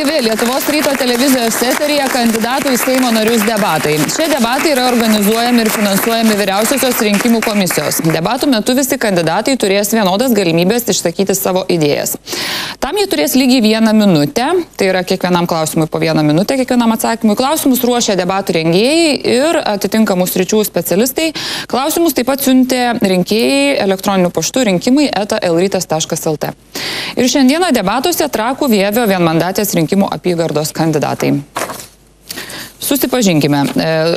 gyvi Lietuvos ryto televizijos eteryje kandidatų į Seimo narius debatai. Šie debatai yra organizuojami ir finansuojami Vyriausiosios rinkimų komisijos. Debatų metu visi kandidatai turės vienodas galimybės išsakyti savo idėjas. Tam jie turės lygiai 1 minutę, tai yra kiekvienam klausimui po 1 minutę, kiekvienam atsakymui. Klausimus ruošia debatų rengėjai ir atitinkamų sričių specialistai. Klausimus taip pat siuntė rinkėjai elektroniniu paštu rinkimai@lrytas.lt. Ir šiandieną debatuose Trakų Vievio vienmandatės rinkimų apygardos kandidatai. Susipažinkime.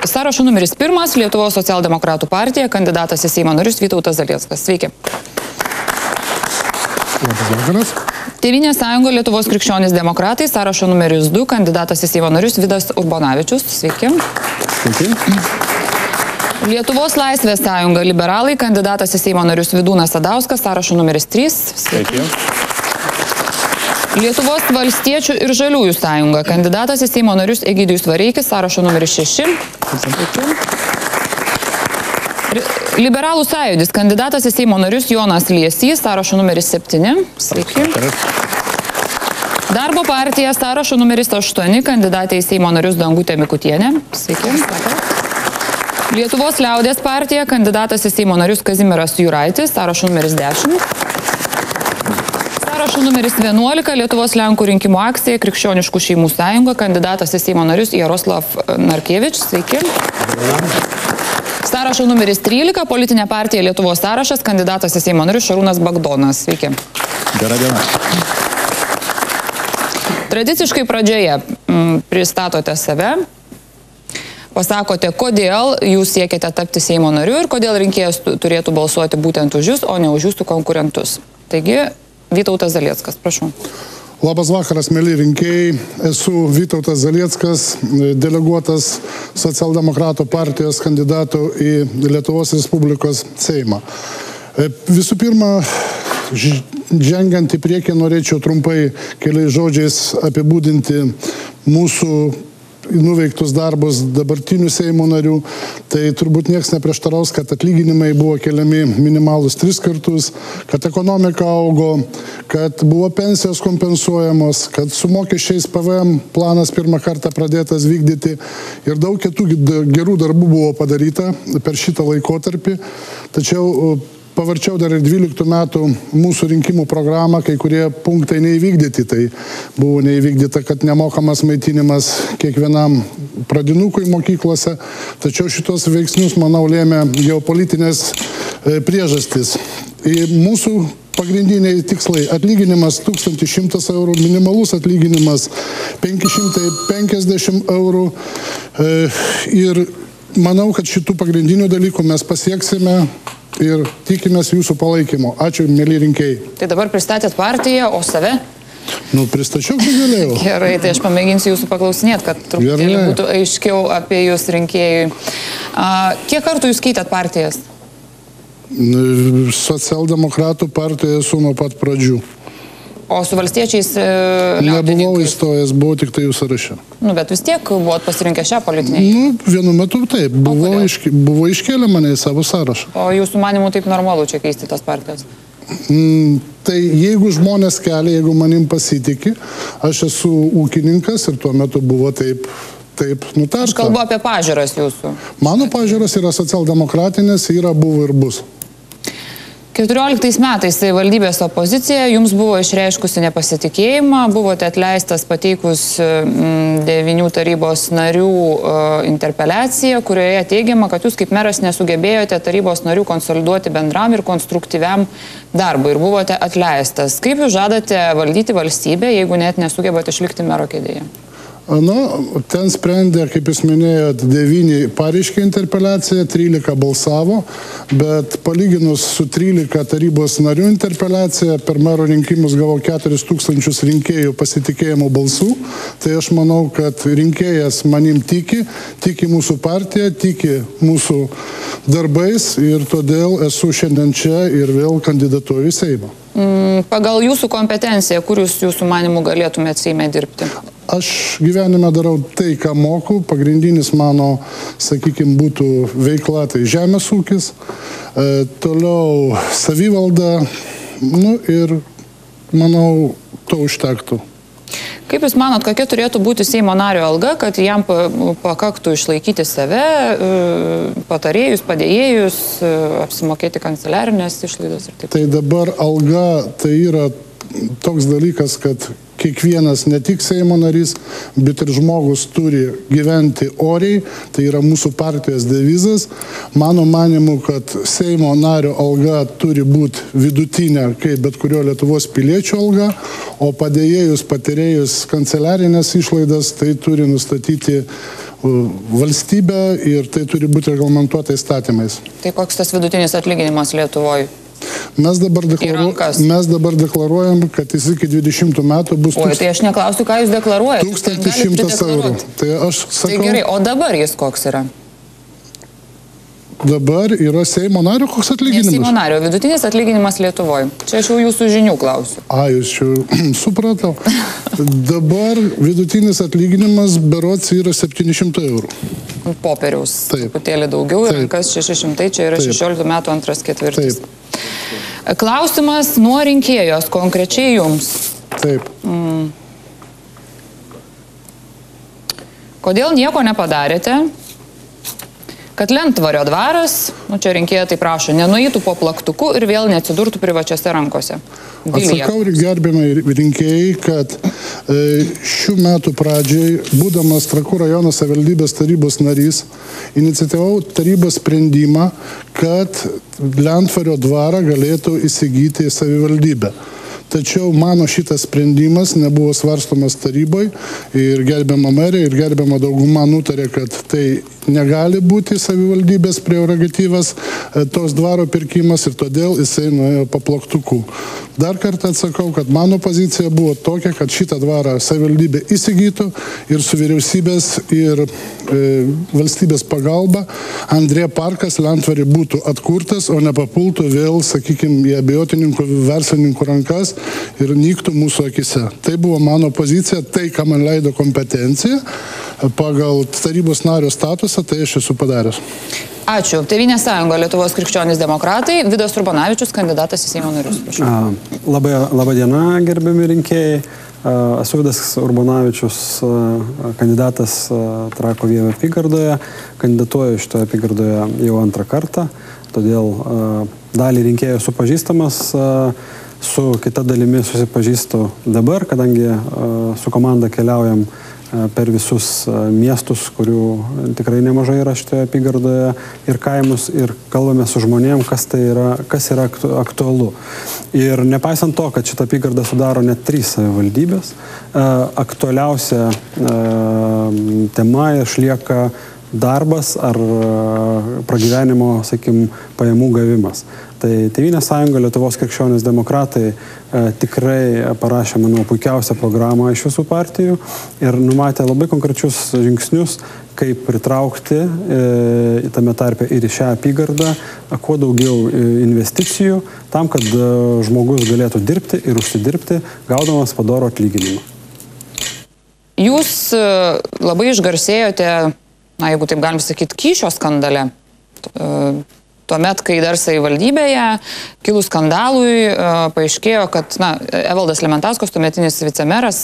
Sąrašo numeris 1 Lietuvos socialdemokratų partija, kandidatas į Seimo narius Vytautas Zalieckas. Sveiki. Tėvynės sąjunga Lietuvos krikščionys demokratai, sąrašo numeris 2, kandidatas į Seimo narius Vidas Urbonavičius. Sveiki. Sveiki. Lietuvos laisvės sąjunga liberalai, kandidatas į Seimo narius Vidūnas Sadauskas, sąrašo numeris 3. Sveiki. Lietuvos valstiečių ir žaliųjų sąjunga, kandidatas į Seimo narius Egidijus Vareikis, sąrašo numeris 6. Liberalų sąjūdis, kandidatas į Seimo narius Jonas Liesys, sąrašo numeris 7. Sveiki. Darbo partija, sąrašo numeris 8, kandidatė į Seimo narius Dangutė Mikutienė. Sveiki. Lietuvos liaudės partija, kandidatas į Seimo narius Kazimieras Juraitis, sąrašo numeris 10. Sąrašo numeris 11, Lietuvos Lenkų rinkimų akcija, Krikščioniškų šeimų sąjunga, kandidatas į Seimo narius Jaroslav Narkevič. Sveiki. Sąrašo numeris 13, politinė partija Lietuvos sąrašas, kandidatas į Seimo narius Šarūnas Bagdonas. Sveiki. Gera diena. Tradiciškai pradžioje pristatote save, pasakote, kodėl jūs siekiate tapti Seimo nariu ir kodėl rinkėjas turėtų balsuoti būtent už jūs, o ne už jūsų konkurentus. Taigi, Vytautas Zalieckas, prašau. Labas vakaras, mėly rinkėjai. Esu Vytautas Zalieckas, deleguotas socialdemokratų partijos kandidatų į Lietuvos Respublikos Seimą. Visų pirma, žengiant į priekį, norėčiau trumpai keliais žodžiais apibūdinti mūsų nuveiktus darbus dabartinių Seimo narių. Tai turbūt nieks neprieštaraus, kad atlyginimai buvo keliami minimalus 3 kartus, kad ekonomika augo, kad buvo pensijos kompensuojamos, kad su mokesčiais PVM planas pirmą kartą pradėtas vykdyti ir daug kitų gerų darbų buvo padaryta per šitą laikotarpį. Tačiau pavarčiau dar ir 12 metų mūsų rinkimų programą, kai kurie punktai neįvykdyti. Tai buvo neįvykdyta, kad nemokamas maitinimas kiekvienam pradinukui mokyklose. Tačiau šitos veiksnius, manau, lėmė geopolitinės priežastys. Mūsų pagrindiniai tikslai: atlyginimas 1100 eurų, minimalus atlyginimas 550 eurų. Ir manau, kad šitų pagrindinių dalykų mes pasieksime ir tikimės jūsų palaikymo. Ačiū, mėly rinkėjai. Tai dabar pristatėt partiją, o save? Pristačiau, kai galėjau. Gerai, tai aš pamėginsiu jūsų paklausinėti, kad truputėlį būtų aiškiau apie jūs rinkėjui. Kiek kartų jūs keitėt partijas? Socialdemokratų partijoje esu nuo pat pradžių. O su valstiečiais nebuvau įstojęs, buvau tik tai jų sąraše. Bet vis tiek buvot pasirinkę šią politinę? Vienu metu taip. Buvo iškėlę mane į savo sąrašą. O jūsų manimų taip normalu čia keisti tas partijas? Tai jeigu žmonės kelia, jeigu manim pasitikė, aš esu ūkininkas ir tuo metu buvo taip nutarta. Aš kalbu apie pažiūras jūsų. Mano pažiūras yra socialdemokratinės, yra, buvo ir bus. 14 metais savivaldybės opozicija jums buvo išreiškusi nepasitikėjimą, buvote atleistas pateikus 9 tarybos narių interpeliaciją, kurioje teigiama, kad jūs kaip meras nesugebėjote tarybos narių konsoliduoti bendram ir konstruktyviam darbui ir buvote atleistas. Kaip jūs žadate valdyti valstybę, jeigu net nesugebate išlikti mero kėdėje? Ten sprendė, kaip jūs minėjot, 9 pareiškė interpeliaciją, 13 balsavo, bet palyginus su 13 tarybos narių interpeliacija per mero rinkimus gavo 4000 rinkėjų pasitikėjimo balsų. Tai aš manau, kad rinkėjas manim tiki mūsų partiją, tiki mūsų darbais ir todėl esu šiandien čia ir vėl kandidatuoju į Seimą. Pagal jūsų kompetenciją, kur jūs jūsų manimų galėtumėte Seime dirbti? Aš gyvenime darau tai, ką moku. Pagrindinis mano, sakykime, būtų veikla, tai žemės ūkis, toliau savivalda, ir manau, to užtektų. Kaip Jūs manot, kokia turėtų būti Seimo nario alga, kad jam pakaktų išlaikyti save, patarėjus, padėjėjus, apsimokėti kanceliarinės išlaidas ir taip? Tai dabar alga tai yra toks dalykas, kad kiekvienas ne tik Seimo narys, bet ir žmogus turi gyventi oriai, tai yra mūsų partijos devizas. Mano manimu, kad Seimo nario alga turi būti vidutinė, kaip bet kurio Lietuvos piliečio alga, o padėjėjus, patarėjus, kanceliarinės išlaidas, tai turi nustatyti valstybė ir tai turi būti reglamentuota įstatymais. Tai koks tas vidutinis atlyginimas Lietuvoje? Mes dabar deklaruojam, kad jis iki 20 metų bus... Oi, tai aš neklausiu, ką Jūs deklaruojate. 1100 eurų. Tai aš sakau... Tai gerai, o dabar jis koks yra? Dabar yra Seimo nario koks atlyginimas? Ne Seimo nario, vidutinis atlyginimas Lietuvoje. Čia aš jau Jūsų žinių klausiu. Jūs čia supratau. Dabar vidutinis atlyginimas berods yra 700 eurų. Popieriaus. Truputėlį daugiau, rankas 600, čia yra 16 metų antras ketvirtis. Klausimas nuo rinkėjos, konkrečiai Jums. Taip. Kodėl nieko nepadarėte, kad Lentvario dvaras, čia rinkėja tai prašo, nenueitų po plaktuku ir vėl neatsidurtų privačiose rankose? Atsakau gerbiamai rinkėjai, kad šių metų pradžiai, būdamas Trakų rajono savivaldybės tarybos narys, inicijavau tarybos sprendimą, kad Lentvario dvarą galėtų įsigyti savivaldybę. Tačiau mano šitas sprendimas nebuvo svarstomas taryboje ir gerbiama merė ir gerbiama dauguma nutarė, kad tai negali būti savivaldybės prerogatyvas tos dvaro pirkimas ir todėl jisai nuėjo po plaktuku. Dar kartą atsakau, kad mano pozicija buvo tokia, kad šitą dvarą savivaldybė įsigytų ir su vyriausybės ir valstybės pagalba Andrė parkas Lentvarį būtų atkurtas, o nepapultų vėl, sakykime, į abejotininkų, verslininkų rankas ir nyktų mūsų akise. Tai buvo mano pozicija, tai, ką man leido kompetencija, pagal tarybos nario statusą, tai aš esu padaręs. Ačiū. Tėvynės sąjunga, Lietuvos krikščionys demokratai, Vidas Urbonavičius, kandidatas į Seimo narius. Labą dieną, gerbiami rinkėjai. Esu Vidas Urbonavičius, kandidatas Trakų Vievio apygardoje. Kandidatuoju šitoje apygardoje jau antrą kartą, todėl dalį rinkėjų esu pažįstamas. Su kita dalimi susipažįstu dabar, kadangi su komanda keliaujam per visus miestus, kurių tikrai nemažai yra šitoje apygardoje ir kaimus, ir kalbame su žmonėm, kas yra aktualu. Ir nepaisant to, kad šitą apygardą sudaro net 3 savivaldybės, aktualiausia tema išlieka darbas ar pragyvenimo, sakykim, pajamų gavimas. Tai Tėvynės sąjunga, Lietuvos krikščionys demokratai tikrai parašė, manau, puikiausią programą iš visų partijų ir numatė labai konkrečius žingsnius, kaip pritraukti tame tarpe ir į šią apygardą kuo daugiau investicijų tam, kad žmogus galėtų dirbti ir užsidirbti, gaudamas padorų atlyginimą. Jūs labai išgarsėjote, jeigu taip galim sakyti, kyšio skandale. Tuomet, kai dar savivaldybėje kilus skandalui paaiškėjo, kad Evaldas Lementauskas, tuometinis vicemeras,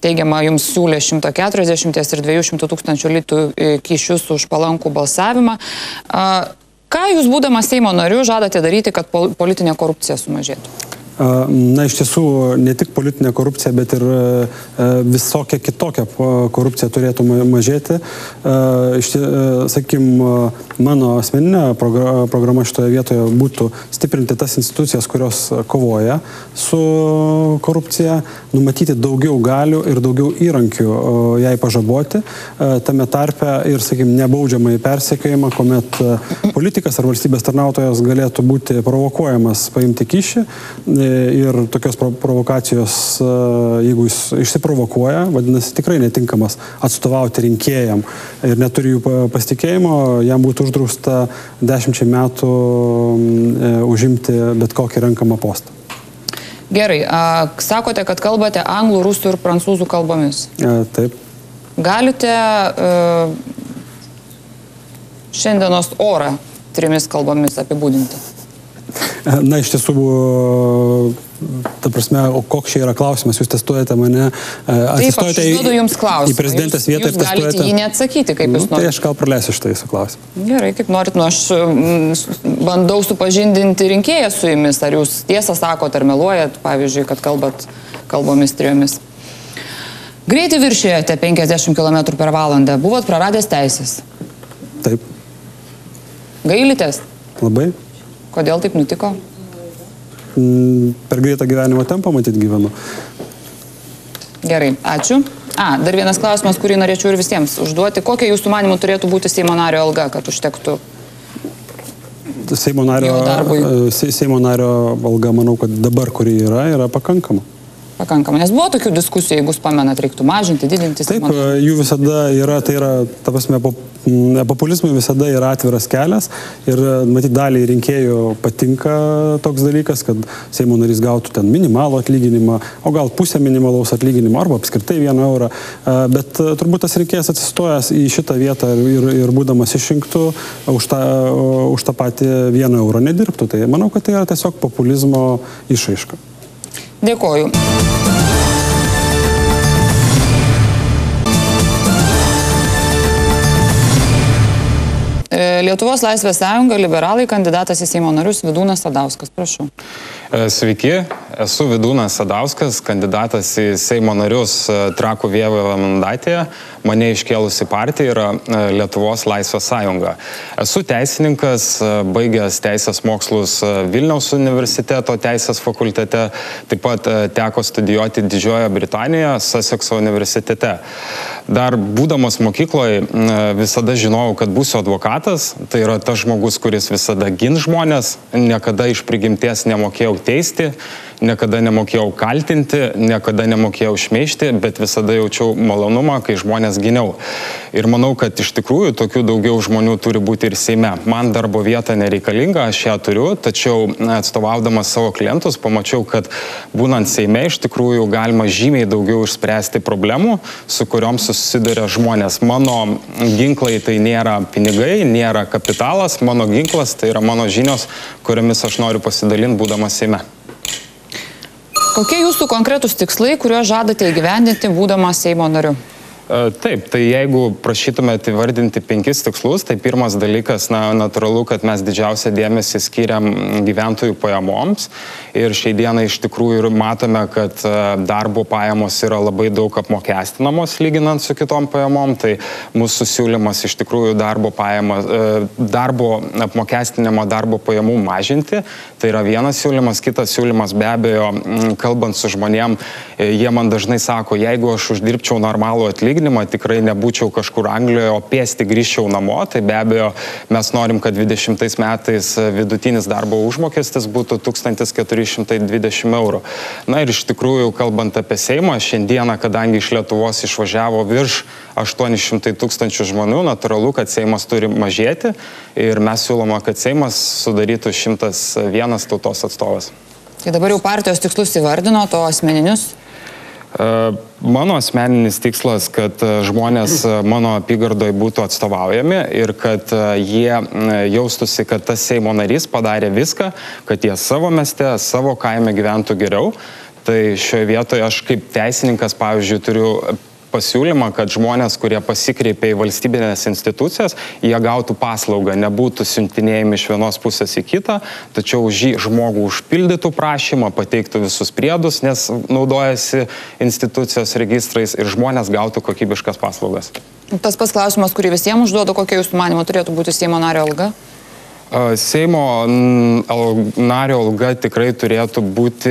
teigiama, jums siūlė 140 ir 200 tūkstančių litų kyšius už palankų balsavimą. Ką jūs, būdamas Seimo nariu, žadate daryti, kad politinė korupcija sumažėtų? Na, iš tiesų, ne tik politinė korupcija, bet ir visokia kitokia korupcija turėtų mažėti. Sakykime, mano asmeninė programa šitoje vietoje būtų stiprinti tas institucijas, kurios kovoja su korupcija, numatyti daugiau galių ir daugiau įrankių jai pažaboti, tame tarpe ir, sakykime, nebaudžiamai persekiojimą, kuomet politikas ar valstybės tarnautojas galėtų būti provokuojamas paimti kyšį. Ir tokios provokacijos, jeigu jis išsiprovokuoja, vadinasi tikrai netinkamas atstovauti rinkėjam ir neturi jų pasitikėjimo, jam būtų uždrausta 10 metų užimti bet kokį renkamą postą. Gerai, sakote, kad kalbate anglų, rusų ir prancūzų kalbomis. Taip. Galite šiandienos orą 3 kalbomis apibūdinti? Na, iš tiesų, ta prasme, o koks čia yra klausimas, jūs testuojate mane, atsistojate į prezidentės vietą ir testuojate. Jūs galite jį neatsakyti, kaip jūs norite. Tai aš gal praleisiu šitą jūsų klausimą. Gerai, kaip norit, aš bandau supažindinti rinkėją su jumis, ar jūs tiesą sakot, ar meluojat, pavyzdžiui, kad kalbomis trijomis. Greitį viršijote 50 km per valandą, buvot praradęs teisės. Taip. Gailitės? Labai. Kodėl taip nutiko? Per greitą gyvenimo tempą matyt gyvenu. Gerai, ačiū. Dar vienas klausimas, kurį norėčiau ir visiems užduoti. Kokia jūsų manimų turėtų būti Seimo nario alga, kad užtektų Seimo nario alga, manau, kad dabar, kuri yra pakankama. Pakankama, nes buvo tokių diskusijų, jeigu jūs pamenat, reiktų mažinti, didinti. Taip, jų visada yra, tai yra, ta prasme, populizmui visada yra atviras kelias ir matyt daliai rinkėjų patinka toks dalykas, kad Seimo narys gautų ten minimalų atlyginimą, o gal pusę minimalaus atlyginimo arba apskritai 1 eurą, bet turbūt tas rinkėjas atsistojęs į šitą vietą ir būdamas išrinktų už tą patį 1 eurą nedirbtų. Tai manau, kad tai yra tiesiog populizmo išraiška. Dėkoju. Lietuvos Laisvės sąjunga, liberalai, kandidatas į Seimo narius Vidūnas Sadauskas. Prašau. Sveiki, esu Vidūnas Sadauskas, kandidatas į Seimo narius Trakų vienmandatėje. Mane iškėlusi partija yra Lietuvos Laisvės sąjunga. Esu teisininkas, baigęs teisės mokslus Vilniaus universiteto teisės fakultete, taip pat teko studijuoti Didžiojoje Britanijoje, Sussexo universitete. Dar būdamas mokykloje visada žinojau, kad būsiu advokatas, tai yra tas žmogus, kuris visada gins žmonės, niekada iš prigimties nemokėjau teisti, niekada nemokėjau kaltinti, niekada nemokėjau šmeižti, bet visada jaučiau malonumą, kai žmonės gyniau. Ir manau, kad iš tikrųjų tokių daugiau žmonių turi būti ir Seime. Man darbo vieta nereikalinga, aš ją turiu, tačiau atstovaudamas savo klientus pamačiau, kad būnant Seime iš tikrųjų galima žymiai daugiau išspręsti problemų, su kuriom susiduria žmonės. Mano ginklai tai nėra pinigai, nėra kapitalas, mano ginklas tai yra mano žinios, kuriomis aš noriu pasidalinti būdamas Seime. Kokie jūsų konkretūs tikslai, kuriuos žadate įgyvendinti būdamas Seimo nariu? Taip, tai jeigu prašytumėte įvardinti 5 tikslus, tai pirmas dalykas, natūralu, kad mes didžiausią dėmesį skiriam gyventojų pajamoms ir šiai dienai iš tikrųjų matome, kad darbo pajamos yra labai daug apmokestinamos lyginant su kitom pajamom, tai mūsų siūlymas iš tikrųjų darbo apmokestinimo darbo pajamų mažinti, tai yra vienas siūlymas, kitas siūlymas be abejo, kalbant su žmonėm, jie man dažnai sako, jeigu aš uždirbčiau normalų atlyginimą, tikrai nebūčiau kažkur Anglijoje, o pėsti grįžčiau namo, tai be abejo mes norim, kad 20 metais vidutinis darbo užmokestis būtų 1420 eurų. Na ir iš tikrųjų, kalbant apie Seimą, šiandieną, kadangi iš Lietuvos išvažiavo virš 800 000 žmonių, natūralu, kad Seimas turi mažėti ir mes siūloma, kad Seimas sudarytų 101 tautos atstovas. Tai dabar jau partijos tikslus įvardino, to asmeninius? Mano asmeninis tikslas, kad žmonės mano apygardoje būtų atstovaujami ir kad jie jaustųsi, kad tas Seimo narys padarė viską, kad jie savo mieste, savo kaime gyventų geriau. Tai šioje vietoje aš kaip teisininkas, pavyzdžiui, turiu pasiūlymą, kad žmonės, kurie pasikreipia į valstybinės institucijas, jie gautų paslaugą, nebūtų siuntinėjami iš vienos pusės į kitą, tačiau žmogų užpildytų prašymą, pateiktų visus priedus, nes naudojasi institucijos registrais ir žmonės gautų kokybiškas paslaugas. Tas pats klausimas, kurį visiems užduodu, kokia jūsų manimo turėtų būti Seimo nario alga? Seimo nario alga tikrai turėtų būti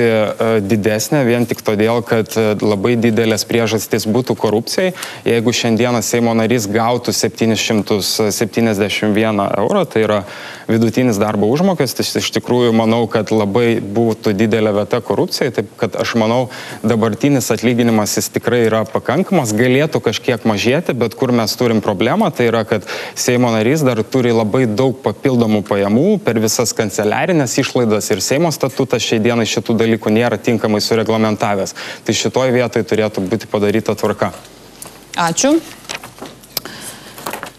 didesnė, vien tik todėl, kad labai didelės priežastys būtų korupcijai. Jeigu šiandieną Seimo narys gautų 771 eurą, tai yra vidutinis darbo užmokestis, iš tikrųjų manau, kad labai būtų didelė vieta korupcijai, taip kad aš manau, dabartinis atlyginimas jis tikrai yra pakankamas, galėtų kažkiek mažėti, bet kur mes turim problemą, tai yra, kad Seimo narys dar turi labai daug papildomų pajamų per visas kanceliarinės išlaidas ir Seimo statutas šiai dienai šitų dalykų nėra tinkamai sureglamentavęs. Tai šitoj vietoj turėtų būti padaryta tvarka. Ačiū.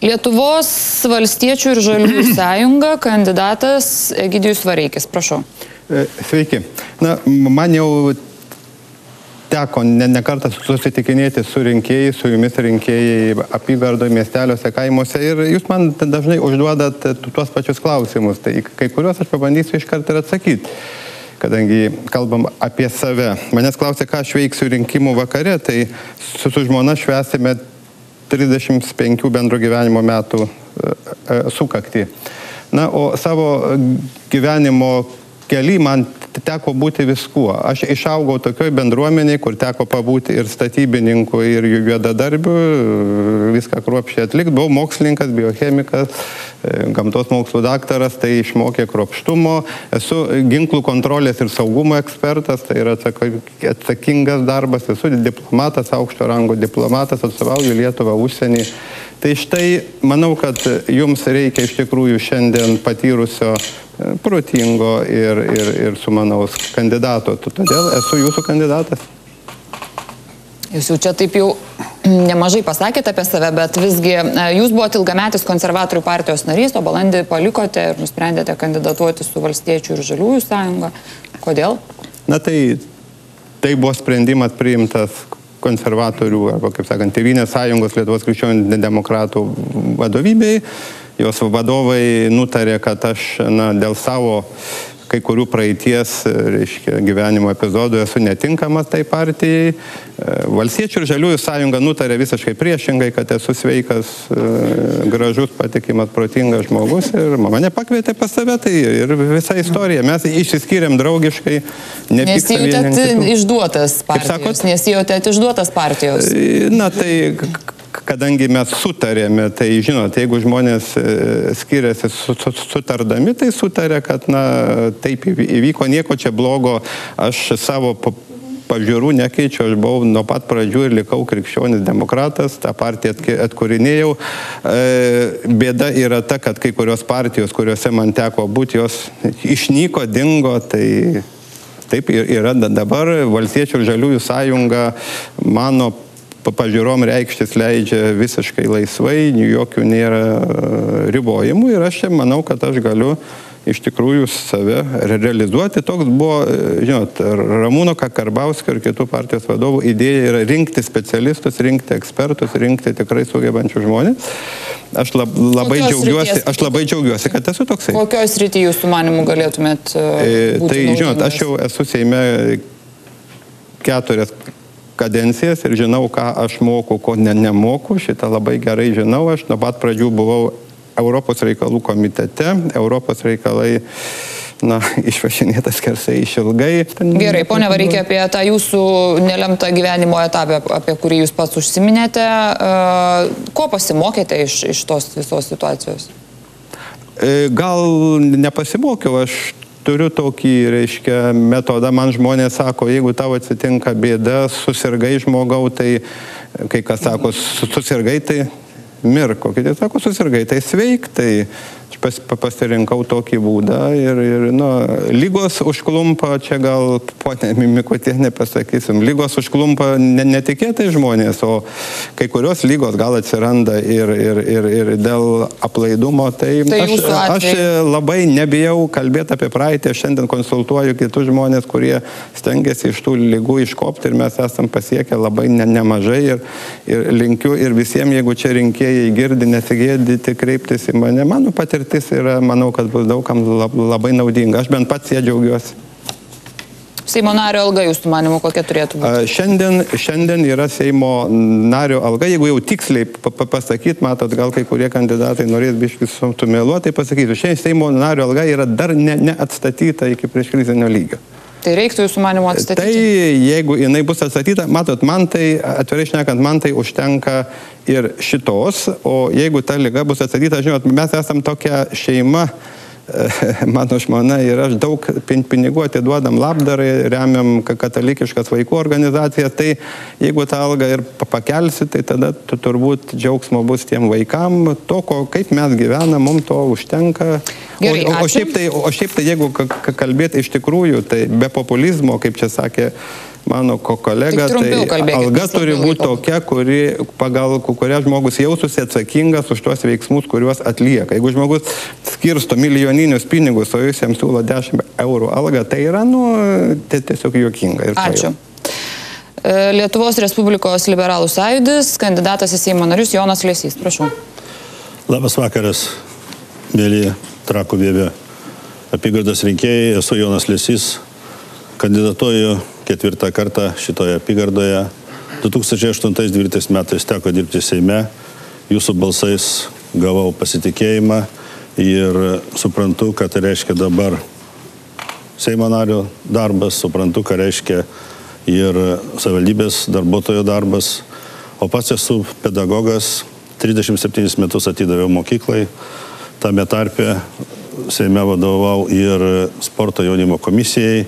Lietuvos valstiečių ir žaliųjų sąjunga, kandidatas Egidijus Vareikis. Prašau. Sveiki. Na, man jau teko ne kartą susitikinėti su rinkėjai, su jumis rinkėjai apygardoje, miesteliuose, kaimuose ir jūs man dažnai užduodat tuos pačius klausimus. Tai kai kuriuos aš pabandysiu iškart ir atsakyti, kadangi kalbam apie save. Manęs klausia, ką aš veiksiu rinkimų vakare, tai su žmona švęsime 35 bendro gyvenimo metų sukaktį. Na, o savo gyvenimo kely man teko būti viskuo. Aš išaugau tokioj bendruomeniai, kur teko pabūti ir statybininkų, ir juodadarbių, viską kruopščiai atlikti. Buvau mokslininkas, biochemikas, gamtos mokslų daktaras, tai išmokė kruopštumo. Esu ginklų kontrolės ir saugumo ekspertas, tai yra atsakingas darbas. Esu diplomatas, aukšto rango diplomatas, atstovauju Lietuvą užsienį. Tai štai manau, kad jums reikia iš tikrųjų šiandien patyrusio, protingo ir sumanaus kandidato. Todėl esu jūsų kandidatas. Jūs jau čia taip jau nemažai pasakėte apie save, bet visgi jūs buvote ilgametis konservatorių partijos narys, o balandį palikote ir nusprendėte kandidatuoti su Valstiečių ir Žaliųjų sąjunga. Kodėl? Na tai buvo sprendimas priimtas konservatorių, arba, kaip sakant, Tėvynės sąjungos Lietuvos krikščionių demokratų vadovybei. Jos vadovai nutarė, kad aš dėl savo kai kurių praeities, reiškia, gyvenimo epizodų esu netinkamas tai partijai. Valstiečių ir Žaliųjų sąjunga nutarė visiškai priešingai, kad esu sveikas, gražus, patikimas, protingas žmogus ir mane pakvietė pas save, tai ir visa istorija. Mes išsiskyrėm draugiškai, nepykstam vieni ant kitų. Išduotas partijos. Nesijautėt išduotas partijos. Na tai kadangi mes sutarėme, tai žinot, jeigu žmonės skiriasi sutardami, tai sutarė, kad taip įvyko, nieko čia blogo, aš savo pažiūrų nekeičiu, aš buvau nuo pat pradžių ir likau krikščionis demokratas, tą partiją atkūrinėjau. Bėda yra ta, kad kai kurios partijos, kuriuose man teko būti, jos išnyko, dingo, tai taip yra dabar. Valstiečių ir Žaliųjų sąjunga mano pažiūrom reikštis leidžia visiškai laisvai, jokių nėra ribojimų ir aš čia manau, kad aš galiu iš tikrųjų save realizuoti. Toks buvo, žinot, Ramūno Karbauskio ir kitų partijos vadovų idėja yra rinkti specialistus, rinkti ekspertus, rinkti tikrai sugebančių žmonės. Aš labai džiaugiuosi, kad esu toksai. Kokioje srityje jūsų manimų galėtumėt būti? Tai, žinot, aš jau esu Seime 4 kadencijas ir žinau, ką aš moku, ko nemoku. Šitą labai gerai žinau. Aš nuo pat pradžių buvau Europos reikalų komitete. Europos reikalai, išvažinėtas skersai išilgai. Gerai, ponia Vareikė, apie tą jūsų nelemtą gyvenimo etapą, apie kurį jūs pats užsiminėte, ko pasimokėte iš tos visos situacijos? Gal nepasimokiau, aš turiu tokį, reiškia, metodą, man žmonės sako, jeigu tau atsitinka bėda, susirgai žmogau, tai kai kas sako, susirgai, tai mirko, kiti sako, susirgai, tai sveik, tai aš pasirinkau tokį būdą ir lygos užklumpa, čia gal ponia Mikutienė pasakysim, lygos užklumpa netikėtai žmonės, o kai kurios lygos gal atsiranda ir dėl aplaidumo, tai aš labai nebijau kalbėti apie praeitį, aš šiandien konsultuoju kitus žmonės, kurie stengiasi iš tų lygų iškopti ir mes esam pasiekę labai nemažai ir linkiu ir visiems, jeigu čia rinkėjai girdi, nesigėdyti, kreiptis į mane, mano patirtis yra, manau, kad bus daugam labai naudinga. Aš bent pats ją džiaugiuosi. Seimo nario alga, jūsų manimo, kokia turėtų būti? Šiandien yra Seimo nario alga. Jeigu jau tiksliai pasakyti, matot, gal kai kurie kandidatai norės biškį sumeluoti, tai pasakysiu. Šiandien Seimo nario alga yra dar neatstatyta iki prieškrizinio lygio. Tai reiktų jūsų manimo atstatyti? Tai jeigu jinai bus atstatyta, matot, man tai, atvirai šnekant, man tai užtenka ir šitos, o jeigu ta liga bus atstatyta, žinot, mes esam tokia šeima, mano žmona ir aš daug pinigų atiduodam labdarai, remiam katalikiškas vaikų organizacijas, tai jeigu tą algą ir pakelsi, tai tada turbūt džiaugsmo bus tiem vaikam, to, kaip mes gyvenam, mums to užtenka. Gerai, o šiaip tai, jeigu kalbėti iš tikrųjų, tai be populizmo, kaip čia sakė mano kolega, tai alga turi būti tokia, pagal kurią žmogus jaustųsi atsakingas už tuos veiksmus, kuriuos atlieka. Jeigu žmogus skirsto milijoninius pinigus, o jūs jam siūlo 10 eurų algą, tai yra, tiesiog juokinga. Ačiū. Lietuvos Respublikos liberalų sąjūdis, kandidatas į Seimo narius Jonas Lesys. Prašau. Labas vakaras, mėly Trakų Vievio apygardos rinkėjai. Esu Jonas Lesys, kandidatuoju 4 kartą šitoje apygardoje. 2008-2012 metais teko dirbti Seime, jūsų balsais gavau pasitikėjimą ir suprantu, ką tai reiškia dabar Seimo nario darbas, suprantu, ką reiškia ir savivaldybės darbuotojo darbas, o pats esu pedagogas, 37 metus atidaviau mokyklai, tame tarpe Seime vadovau ir sporto jaunimo komisijai,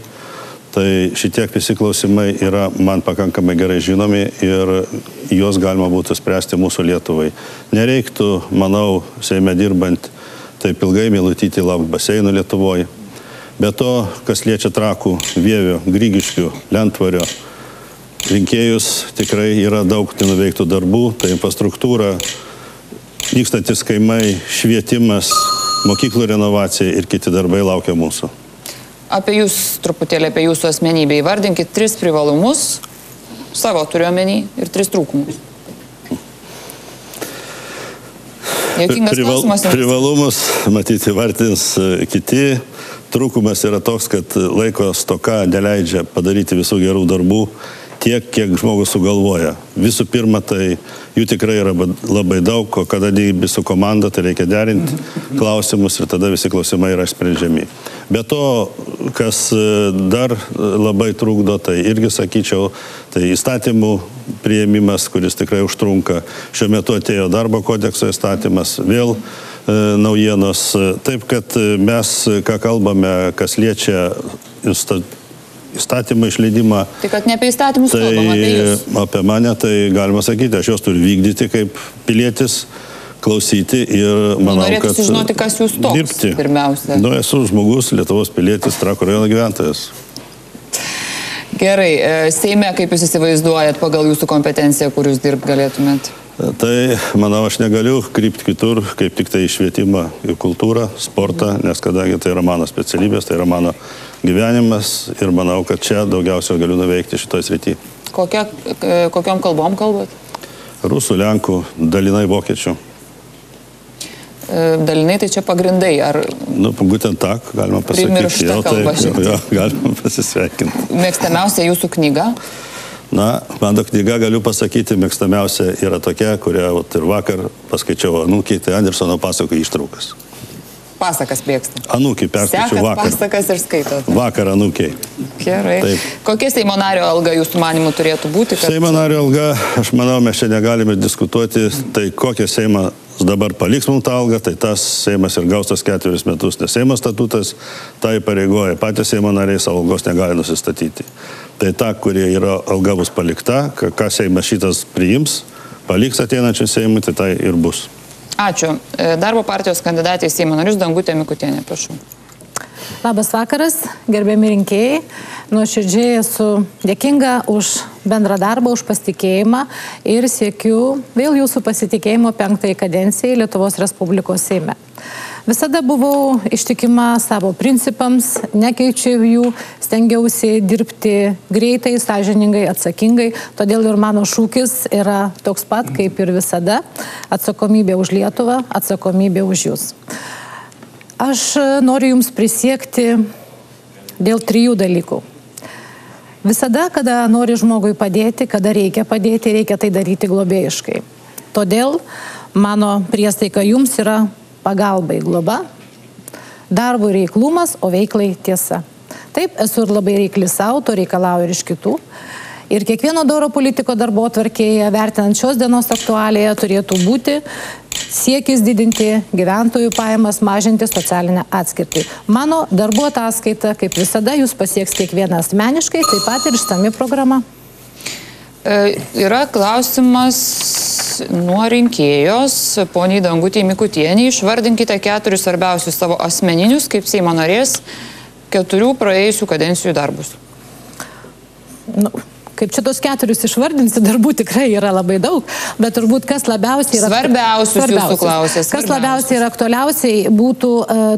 tai šitiek visi klausimai yra man pakankamai gerai žinomi ir juos galima būtų spręsti mūsų Lietuvai. Nereiktų, manau, Seime dirbant taip ilgai mylutyti lauk baseinų Lietuvoje. Be to, kas liečia Trakų, Vievio, Grygiškių, Lentvario rinkėjus, tikrai yra daug nenuveiktų darbų, tai infrastruktūra, vykstantis kaimai, švietimas, mokyklų renovacija ir kiti darbai laukia mūsų. Apie jūs, truputėlį apie jūsų asmenybę, įvardinkit 3 privalumus, savo turiuomenį, ir 3 trūkumus. Jokingas klausimas. Privalumus, matyti, vardins kiti. Trūkumas yra toks, kad laiko stoka neleidžia padaryti visų gerų darbų tiek, kiek žmogus sugalvoja. Visų pirma, tai jų tikrai yra labai daug, o kada dirbi su komanda, tai reikia derinti klausimus ir tada visi klausimai yra sprendžiami. Be to, kas dar labai trukdo, tai irgi sakyčiau, tai įstatymų priėmimas, kuris tikrai užtrunka. Šiuo metu atėjo darbo kodekso įstatymas, vėl naujienos. Taip, kad mes, ką kalbame, kas liečia įstatymą išleidimą. Tai kad ne apie įstatymus kalbam, apie jūs. Apie mane, tai galima sakyti, aš juos turiu vykdyti kaip pilietis, klausyti ir manau, kad norėtų sužinoti, kas jūs toks, dirbti. Pirmiausia. Esu žmogus, Lietuvos pilietis, Trakų rajono gyventojas. Gerai, Seime, kaip jūs įsivaizduojat pagal jūsų kompetenciją, kur jūs dirbt galėtumėt? Tai, manau, aš negaliu krypti kitur, kaip tik tai švietimą ir kultūrą, sportą, nes kadangi tai yra mano specialybės, tai yra mano gyvenimas ir manau, kad čia daugiausiai galiu nuveikti šitoje srityje. Kokiom kalbom kalbat? Rusų, lenkų, dalinai vokiečių. Dalinai tai čia pagrindai, ar... Būtent tak, galima pasakyti. Primiršta kalba šiek tiek. Galima pasisveikinti. Mėgstamiausia jūsų knyga? Mano knyga, galiu pasakyti, mėgstamiausia yra tokia, kurią ir vakar paskaičiau anūkį, tai Andersono pasako ištraukas. Pasakas mėgsta. Anūkį perskaičiau vakar. Sekat pasakas ir skaitot. Vakar anūkiai. Gerai. Taip. Kokia Seimo nario alga jūsų manimų turėtų būti? Seimo nario alga, aš manau, mes čia negalime diskutuoti, tai kokią Seimą dabar paliks mums tą algą, tai tas Seimas ir gaus tas 4 metus, nes Seimo statutas tai pareigoja, patys Seimo nariai savo algos negali nusistatyti. Tai ta, kurie yra alga bus palikta, ką Seimas šitas priims, paliks ateinančiam Seimui, tai tai ir bus. Ačiū. Darbo partijos kandidatė į Seimo narius Dangutė Mikutienė, prašau. Labas vakaras, gerbiami rinkėjai. Nuoširdžiai esu dėkinga už bendrą darbą, už pasitikėjimą ir siekiu vėl jūsų pasitikėjimo 5. kadencijai Lietuvos Respublikos Seime. Visada buvau ištikima savo principams, nekeičiau jų, stengiausi dirbti greitai, sąžiningai, atsakingai, todėl ir mano šūkis yra toks pat, kaip ir visada - atsakomybė už Lietuvą, atsakomybė už jūs. Aš noriu jums prisiekti dėl 3 dalykų. Visada, kada nori žmogui padėti, kada reikia padėti, reikia tai daryti globėjiškai. Todėl mano priesaika jums yra pagalbai globa, darbui reiklumas, o veiklai tiesa. Taip, esu ir labai reikli savo, to reikalauju ir iš kitų. Ir kiekvieno doro politiko darbotvarkėje, vertinant šios dienos aktualiją, turėtų būti siekis didinti gyventojų pajamas, mažinti socialinę atskirtį. Mano darbo ataskaita, kaip visada, jūs pasieks kiekvieną asmeniškai, taip pat ir išsami programa. Yra klausimas nuo rinkėjos, poniai Dangutei Mikutienei. Išvardinkite 4 svarbiausius savo asmeninius, kaip Seimo narės, 4 praėjusių kadencijų darbus. kaip čia tos 4 išvardinsi, darbų tikrai yra labai daug, bet turbūt kas labiausiai yra... Svarbiausius jūsų klausės. Kas labiausiai ir aktualiausiai būtų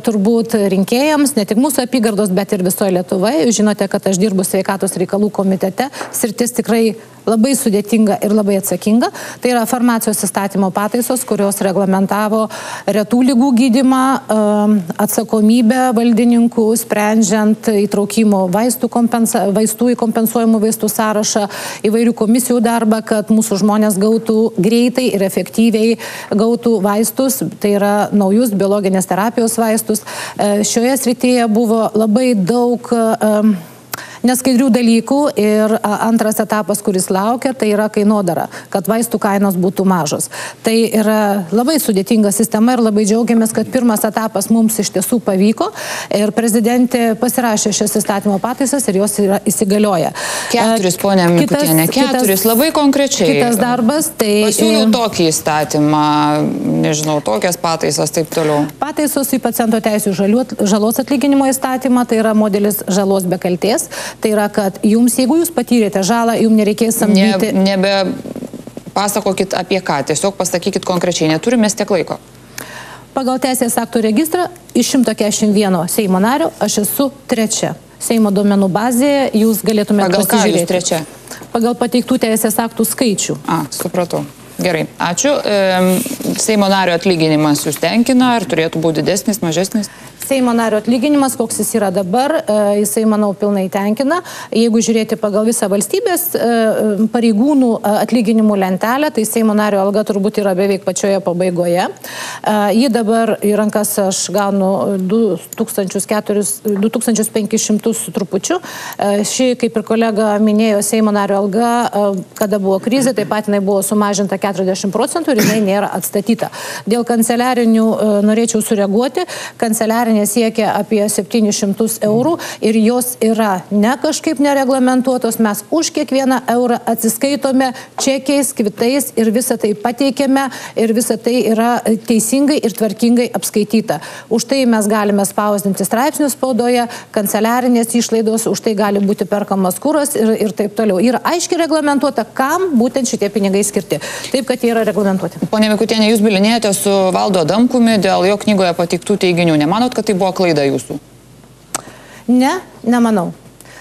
turbūt rinkėjams, ne tik mūsų apygardos, bet ir visoje Lietuvoje. Jūs žinote, kad aš dirbu sveikatos reikalų komitete, sritis tikrai labai sudėtinga ir labai atsakinga. Tai yra farmacijos įstatymo pataisos, kurios reglamentavo retų lygų gydymą, atsakomybę valdininkų, sprendžiant įtraukimo vaistų į kompensuojamų vaistų sąrašą, įvairių komisijų darbą, kad mūsų žmonės gautų greitai ir efektyviai gautų vaistus, tai yra naujus biologinės terapijos vaistus. Šioje srityje buvo labai daug neskaidrių dalykų ir antras etapas, kuris laukia, tai yra kainodara, kad vaistų kainos būtų mažos. Tai yra labai sudėtinga sistema ir labai džiaugiamės, kad pirmas etapas mums iš tiesų pavyko ir prezidentė pasirašė šias įstatymo pataisas ir jos yra įsigalioja. 4, ponia Mikutienė, 4, labai konkrečiai. Kitas darbas, tai... Pasiūliau tokį įstatymą, nežinau, tokias pataisas, taip toliau. Pataisos į paciento teisių žalos atlyginimo įstatymą, tai yra modelis žalos be kaltės. Tai yra, kad jums, jeigu jūs patyrėte žalą, jums nereikės samdyti... Nebe pasakokit apie ką, tiesiog pasakykit konkrečiai, neturime tiek laiko. Pagal teisės aktų registrą iš 141 Seimo nario aš esu 3. Seimo duomenų bazėje jūs galėtumėte pasižiūrėti. Pagal ką jūs 3? Pagal pateiktų teisės aktų skaičių. Supratau. Gerai, ačiū. Seimo nario atlyginimas jūs tenkina, ar turėtų būti didesnis, mažesnis? Seimo nario atlyginimas, koks jis yra dabar, jisai, manau, pilnai tenkina. Jeigu žiūrėti pagal visą valstybės pareigūnų atlyginimų lentelę, tai Seimo nario alga turbūt yra beveik pačioje pabaigoje. Ji dabar į rankas aš gaunu 2500 su trupučiu. Ši, kaip ir kolega minėjo, Seimo nario alga, kada buvo krizė, taip pat jinai buvo sumažinta 40% ir jinai nėra atstatyta. Dėl kanceliarinių norėčiau sureaguoti. Kanceliarinė siekia apie 700 eurų ir jos yra ne kažkaip nereglamentuotos. Mes už kiekvieną eurą atsiskaitome čekiais, kvitais ir visą tai pateikėme ir visą tai yra teisingai ir tvarkingai apskaityta. Už tai mes galime spausdinti straipsnius spaudoje, kanceliarinės išlaidos, už tai gali būti perkamas kuras ir taip toliau. Yra aiškiai reglamentuota, kam būtent šitie pinigai skirti. Taip, kad jie yra reglamentuoti. Pone Mikutienė, jūs bylinėjate su Valdu Adamkumi dėl jo knygoje pateiktų teiginių. Nemanot, kad tai buvo klaida jūsų? Ne, nemanau.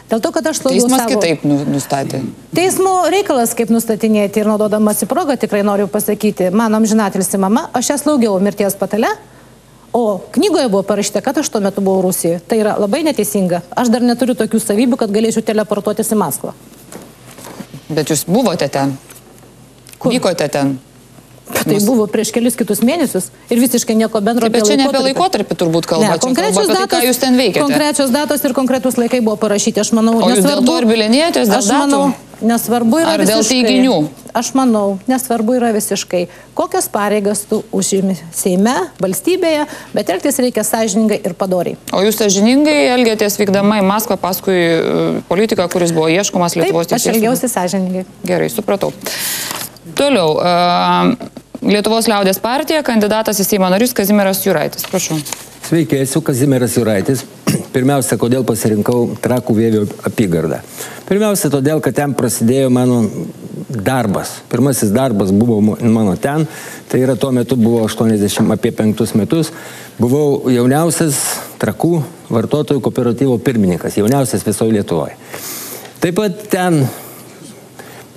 Dėl to, kad aš slaugiau Teismas kitaip nustatė. Teismo reikalas, kaip nustatinėti ir naudodamas į progą, tikrai noriu pasakyti, mano amžinatilsi mama, aš ją slaugiau mirties patale, o knygoje buvo parašyta, kad aš tuo metu buvau Rusijoje. Tai yra labai neteisinga. Aš dar neturiu tokių savybių, kad galėčiau teleportuotis į Maskvą. Bet jūs buvote ten? Kur? Vykote ten? Tai buvo prieš kelius kitus mėnesius ir visiškai nieko bendro apie laikotarpį. Bet čia ne apie laikotarpį turbūt kalba, čia kalba apie tai, ką jūs ten veikėte. Konkrečios datos ir konkretus laikai buvo parašyti, aš manau, nesvarbu. O jūs dėl to ir bylinėjotės dėl datų? Nesvarbu yra visiškai. Ar dėl teiginių? Aš manau, nesvarbu yra visiškai, kokias pareigas tu užimi Seime, valstybėje, bet elgtis reikia sąžiningai ir padoriai. O jūs sąžiningai elgėtės vykdama į Maskvą paskui politiką, kuris buvo ieškomas Lietuvos teisės? Taip, aš elgiausi sąžiningai. Gerai, supratau. Toliau, Lietuvos liaudės partija, kandidatas į Seimo narius Kazimieras Juraitis. Prašau. Sveiki, esu Kazimieras Juraitis. Pirmiausia, kodėl pasirinkau Trakų Vievio apygardą. Pirmiausia, todėl, kad ten prasidėjo mano darbas. Pirmasis darbas buvo mano ten. Tai yra tuo metu buvo 85 metus. Buvau jauniausias Trakų vartotojų kooperatyvo pirmininkas. Jauniausias visoje Lietuvoje. Taip pat ten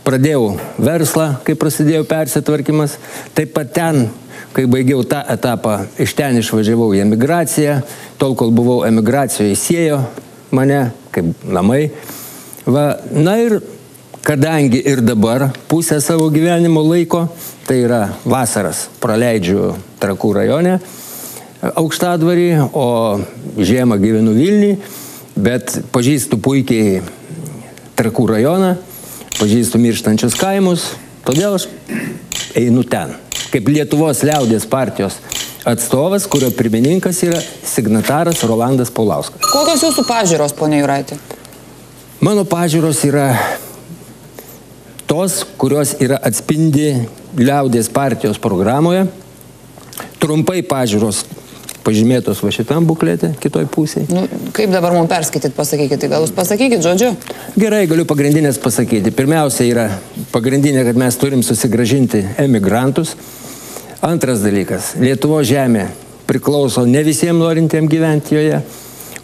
pradėjau verslą, kai prasidėjo persitvarkymas. Taip pat ten, kai baigiau tą etapą, iš ten išvažiavau į emigraciją. Tol, kol buvau emigracijoje, įsėjo mane kaip namai. Na ir kadangi ir dabar pusę savo gyvenimo laiko, tai yra vasaras, praleidžiu Trakų rajone, Aukštadvarį, o žiemą gyvenu Vilniuj, bet pažįstu puikiai Trakų rajoną, pažįstu mirštančius kaimus, todėl aš einu ten. Kaip Lietuvos liaudės partijos atstovas, kurio pirmininkas yra signataras Rolandas Paulauskas. Kokios jūsų pažiūros, ponė Juraitė? Mano pažiūros yra tos, kurios yra atspindi liaudės partijos programoje. Trumpai pažiūros pažymėtos va šitam buklete, kitoj pusėje. Nu, kaip dabar mums perskaityti, pasakykite, gal jūs pasakykit žodžiu? Gerai, galiu pagrindinės pasakyti. Pirmiausia yra pagrindinė, kad mes turim susigražinti emigrantus. Antras dalykas, Lietuvos žemė priklauso ne visiems norintiems gyventi joje,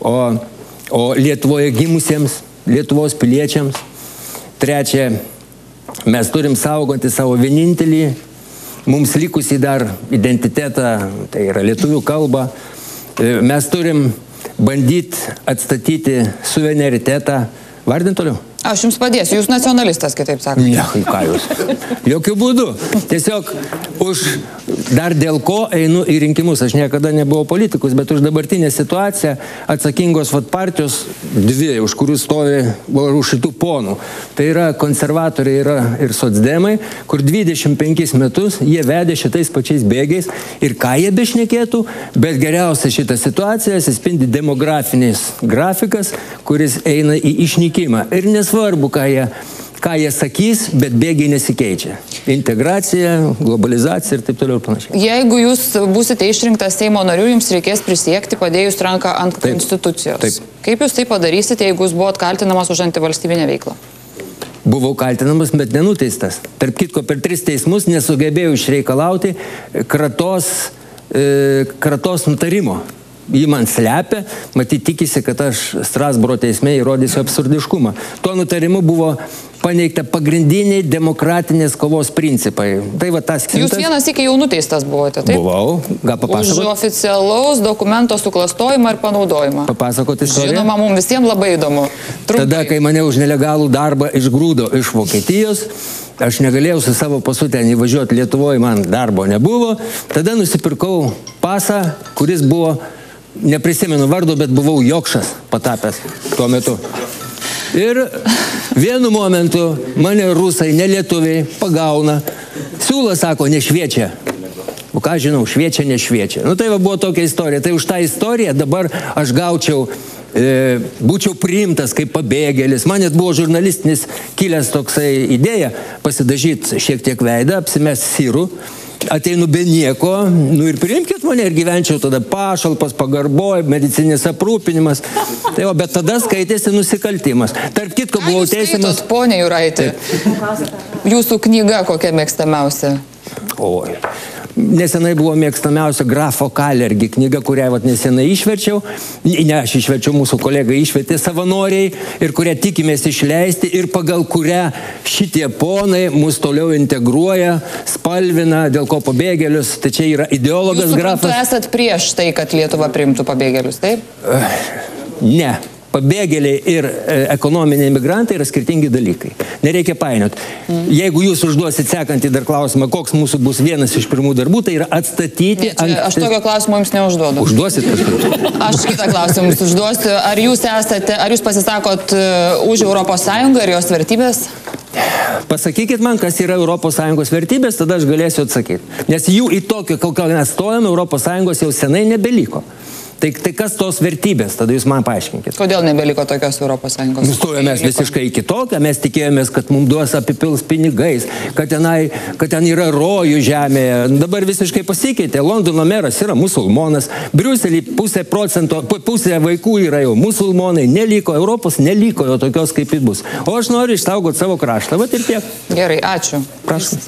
o Lietuvoje gimusiems, Lietuvos piliečiams. Trečia, mes turim saugoti savo vienintelį, mums likusį dar identitetą, tai yra lietuvių kalba. Mes turim bandyti atstatyti suverenitetą. Vardint toliau? Aš jums padėsiu, jūs nacionalistas, kitaip sakant. Ne, ką jūs? Jokių būdų. Tiesiog dar dėl ko einu į rinkimus. Aš niekada nebuvau politikus, bet už dabartinę situaciją atsakingos partijos dvi, už kurių stovi už šitų ponų. Tai yra konservatoriai ir socdemai, kur 25 metus jie vedė šitais pačiais bėgiais ir ką jie bešnekėtų, bet geriausia šitą situaciją atsispindi demografinis grafikas, kuris eina į išnykimą. Ir nesvarbu, ką jie sakys, bet bėgiai nesikeičia. Integracija, globalizacija ir taip toliau ir panašiai. Jeigu jūs būsite išrinktas Seimo nariu, jums reikės prisiekti padėjus ranką ant konstitucijos. Taip. Kaip jūs tai padarysite, jeigu jūs buvot kaltinamas už antivalstybinę veiklą? Buvau kaltinamas, bet nenuteistas. Tarp kitko, per 3 teismus nesugebėjau išreikalauti kratos nutarimo. Jį man slepia, matyt tikisi, kad aš Strasbūro teisme įrodysiu absurdiškumą. Tuo nutarimu buvo paneigta pagrindiniai demokratinės kovos principai. Tai va tas Jūs vienas iki jau nuteistas buvote, taip? Buvau, gal papasakoti? Už oficialaus dokumento suklastojimą ir panaudojimą. Papasakoti istoriją? Žinoma, mums visiems labai įdomu. Trumpai. Tada, kai mane už nelegalų darbą išgrūdo iš Vokietijos, aš negalėjau su savo pasu ten įvažiuoti, Lietuvoje man darbo nebuvo, tada nusipirkau pasą, kuris buvo, neprisimenu vardo, bet buvau Jokšas patapęs tuo metu. Ir vienu momentu mane rusai, nelietuviai, pagauna. Siūlas sako, nešviečia. O ką žinau, šviečia, nešviečia. Nu tai va buvo tokia istorija. Tai už tą istoriją dabar aš gaučiau, būčiau priimtas kaip pabėgėlis. Man net buvo žurnalistinis kilęs toksai idėja pasidažyti šiek tiek veidą, apsimesti sirų. Ateinu be nieko, nu ir priimkit mane ir gyvenčiau tada pašalpas, pagarboj, medicinis aprūpinimas. Tai o, bet tada skaitėsi nusikaltimas. Tarp kitko buvau teisiamas. Ponia Juraitė, jūsų knyga kokia mėgstamiausia? Oi. Nesenai buvo mėgstamiausia Grafo Kalergi knyga, kurią nesenai išverčiau. Ne, aš išverčiau, mūsų kolega išvertė savanoriai ir kurią tikimės išleisti ir pagal kurią šitie ponai mus toliau integruoja, spalvina, dėl ko pabėgėlius. Tai čia yra ideologas Grafas. Jūs esat prieš tai, kad Lietuva priimtų pabėgėlius, taip? Ne. Pabėgėliai ir ekonominiai migrantai yra skirtingi dalykai. Nereikia painiot. Jeigu jūs užduosit sekantį dar klausimą, koks mūsų bus vienas iš pirmų darbų, tai yra atstatyti... Aš tokio klausimo jums neužduodu. Užduosit paskui. Aš kitą klausimą jums užduosiu. Ar jūs pasisakot už Europos Sąjungą ir jos vertybės? Pasakykit man, kas yra Europos Sąjungos vertybės, tada aš galėsiu atsakyti. Nes jų į tokio, kokią mes stojame, Europos Sąjungos jau senai nebeliko. Tai kas tos vertybės? Tada jūs man paaiškinkit. Kodėl nebeliko tokios Europos Sąjungos? Nustojomės visiškai kitokią, mes tikėjomės, kad mums duos apipils pinigais, kad ten yra rojų žemėje. Dabar visiškai pasikeitė. Londono meras yra musulmonas, Briuselį pusė vaikų yra jau musulmonai, neliko, Europos neliko jo tokios kaip ji bus. O aš noriu išsaugoti savo kraštą. Vat ir tiek. Gerai, ačiū. Prašau.